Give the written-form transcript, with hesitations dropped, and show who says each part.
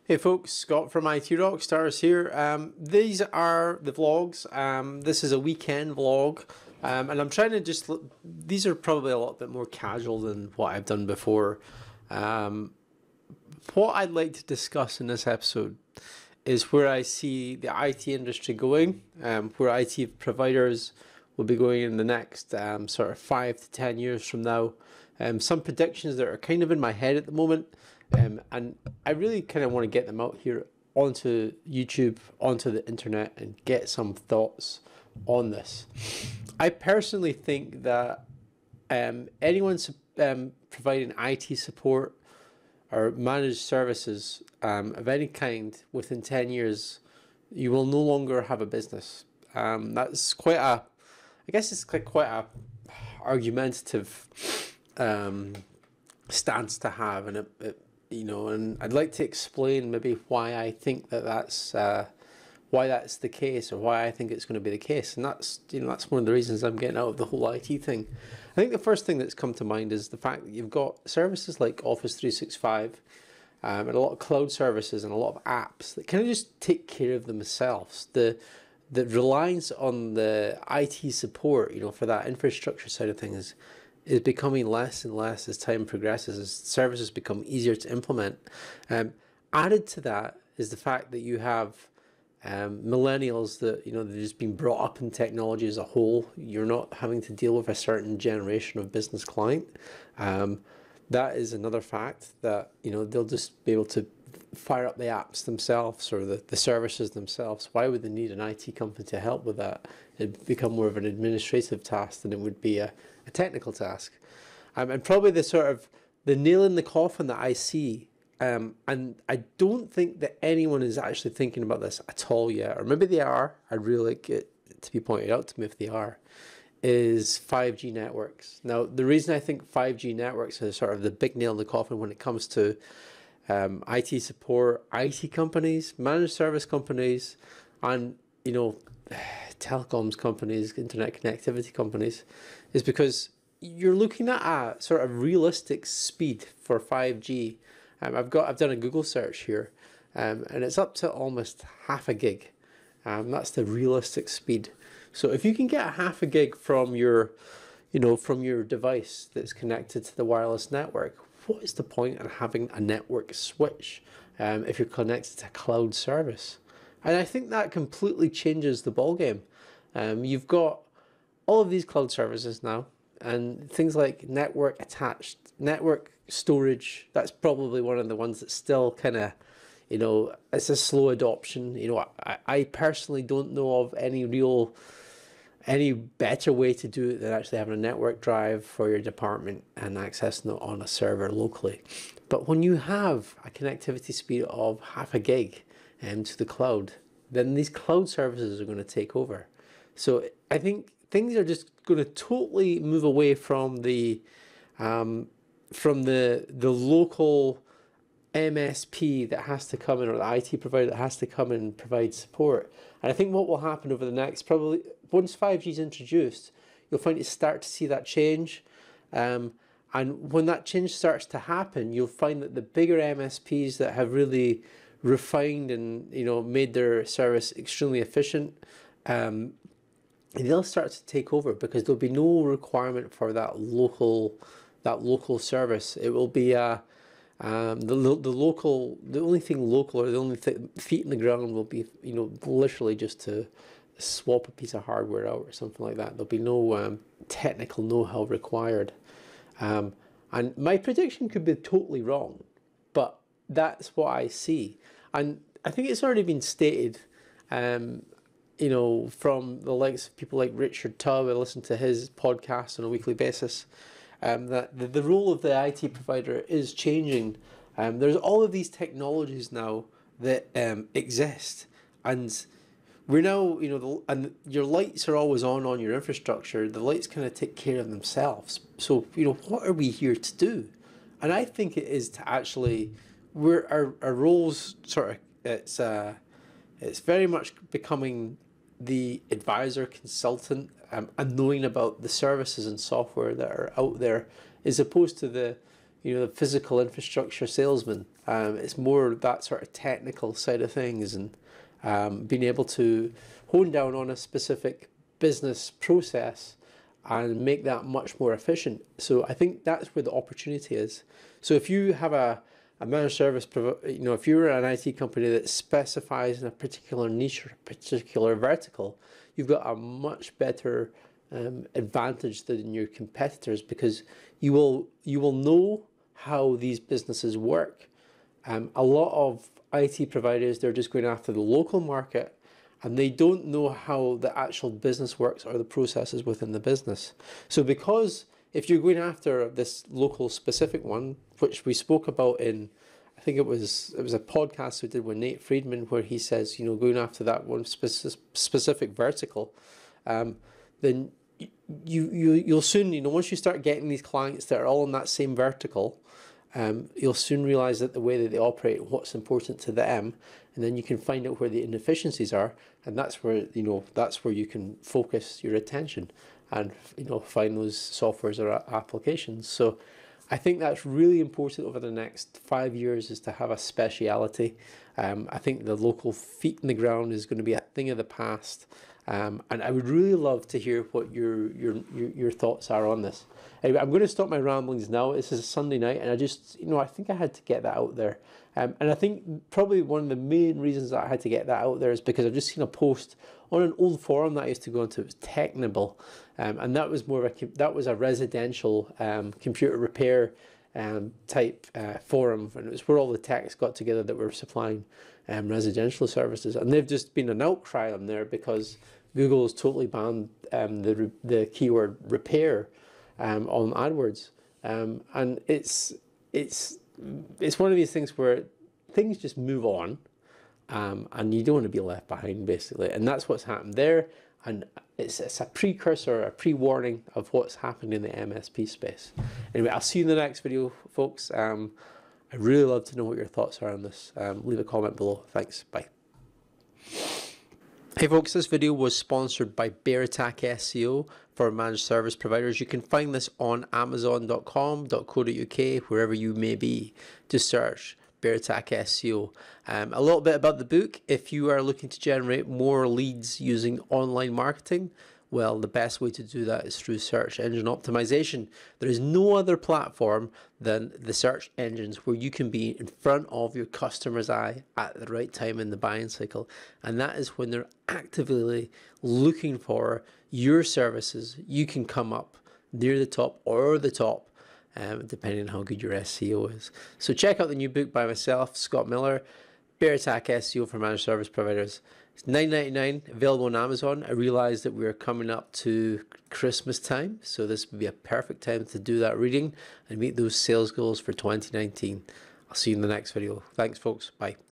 Speaker 1: Hey folks, Scott from IT Rockstars here. These are the vlogs. This is a weekend vlog, and I'm trying to just these are probably a lot bit more casual than what I've done before. What I'd like to discuss in this episode is where I see the IT industry going, where IT providers will be going in the next sort of 5 to 10 years from now. Some predictions that are kind of in my head at the moment, and I really kind of want to get them out here onto YouTube, onto the internet, and get some thoughts on this. I personally think that anyone providing IT support or managed services of any kind within 10 years, you will no longer have a business. That's quite a, I guess it's quite a argumentative stance to have, and and I'd like to explain maybe why I think that's the case, or why I think it's going to be the case, and that's one of the reasons I'm getting out of the whole IT thing. I think the first thing that's come to mind is the fact that you've got services like Office 365 and a lot of cloud services and a lot of apps that kind of just take care of themselves. The reliance on the IT support, for that infrastructure side of things is becoming less and less as time progresses, as services become easier to implement. Added to that is the fact that you have millennials that they've just been brought up in technology as a whole. You're not having to deal with a certain generation of business client. That is another fact that they'll just be able to fire up the apps themselves or the services themselves. Why would they need an IT company to help with that? It'd become more of an administrative task than it would be a technical task. And probably the nail in the coffin that I see, and I don't think that anyone is actually thinking about this at all yet, or maybe they are. I'd really like it to be pointed out to me if they are, is 5G networks. Now, the reason I think 5G networks is sort of the big nail in the coffin when it comes to IT support, IT companies, managed service companies, and telecoms companies, internet connectivity companies, is because you're looking at a sort of realistic speed for 5G. I've done a Google search here, and it's up to almost half a gig. That's the realistic speed. So if you can get a half a gig from your device that's connected to the wireless network, what is the point in having a network switch if you're connected to a cloud service? And I think that completely changes the ballgame. You've got all of these cloud services now, and things like network attached, network storage. That's probably one of the ones that's still kind of, it's a slow adoption. I personally don't know of any better way to do it than actually having a network drive for your department and accessing it on a server locally. But when you have a connectivity speed of half a gig to the cloud, then these cloud services are going to take over. So I think things are just going to totally move away from the local MSP that has to come in, or the IT provider that has to come in and provide support. And I think what will happen over the next, probably once 5G is introduced, you'll find you start to see that change. And when that change starts to happen, you'll find that the bigger MSPs that have really refined and made their service extremely efficient, they'll start to take over, because there'll be no requirement for that local service. It will be the only thing local, or the only feet in the ground will be literally just to swap a piece of hardware out or something like that. There'll be no technical know-how required. And my prediction could be totally wrong, but that's what I see. And I think it's already been stated, from the likes of people like Richard Tubb. I listen to his podcast on a weekly basis, that the role of the IT provider is changing. There's all of these technologies now that exist, and we're now, and your lights are always on your infrastructure. The lights kind of take care of themselves. So, what are we here to do? And I think it is to actually, our roles sort of, it's very much becoming the advisor, consultant, and knowing about the services and software that are out there, as opposed to the physical infrastructure salesman. It's more that sort of technical side of things, and being able to hone down on a specific business process and make that much more efficient. So I think that's where the opportunity is. So if you have a managed service, if you're an IT company that specifies in a particular niche or a particular vertical, you've got a much better advantage than your competitors, because you will know how these businesses work. A lot of IT providers, they're just going after the local market, and they don't know how the actual business works or the processes within the business. So because if you're going after this local specific one, which we spoke about in, I think it was a podcast we did with Nate Friedman, where he says, going after that one specific vertical, then you'll soon, once you start getting these clients that are all in that same vertical, you'll soon realize that the way that they operate, what's important to them, and then you can find out where the inefficiencies are, and that's where you can focus your attention and find those softwares or applications. So I think that's really important over the next 5 years, is to have a speciality. I think the local feet in the ground is going to be a thing of the past. And I would really love to hear what your thoughts are on this. Anyway, I'm going to stop my ramblings now. This is a Sunday night, and I think I had to get that out there. And I think probably one of the main reasons that I had to get that out there is because I've just seen a post on an old forum that I used to go into. It was Technibble, and that was a residential computer repair type forum, and it was where all the techs got together that were supplying residential services, and they've just been an outcry on there because Google has totally banned the keyword repair on AdWords, and it's one of these things where things just move on, and you don't want to be left behind, basically, and that's what's happened there. And it's a precursor, a pre-warning of what's happened in the MSP space. Anyway, I'll see you in the next video, folks. I'd really love to know what your thoughts are on this. Leave a comment below. Thanks. Bye. Hey folks, this video was sponsored by BearAttack SEO for managed service providers. You can find this on amazon.com.co.uk, wherever you may be. Just search BearAttack SEO. A little bit about the book. If you are looking to generate more leads using online marketing, well, the best way to do that is through search engine optimization. There is no other platform than the search engines where you can be in front of your customer's eye at the right time in the buying cycle. And that is when they're actively looking for your services. You can come up near the top or the top, depending on how good your SEO is. So check out the new book by myself, Scott Miller, BearAttack SEO for managed service providers. It's $9.99, available on Amazon. I realized that we are coming up to Christmas time, so this would be a perfect time to do that reading and meet those sales goals for 2019. I'll see you in the next video. Thanks, folks. Bye.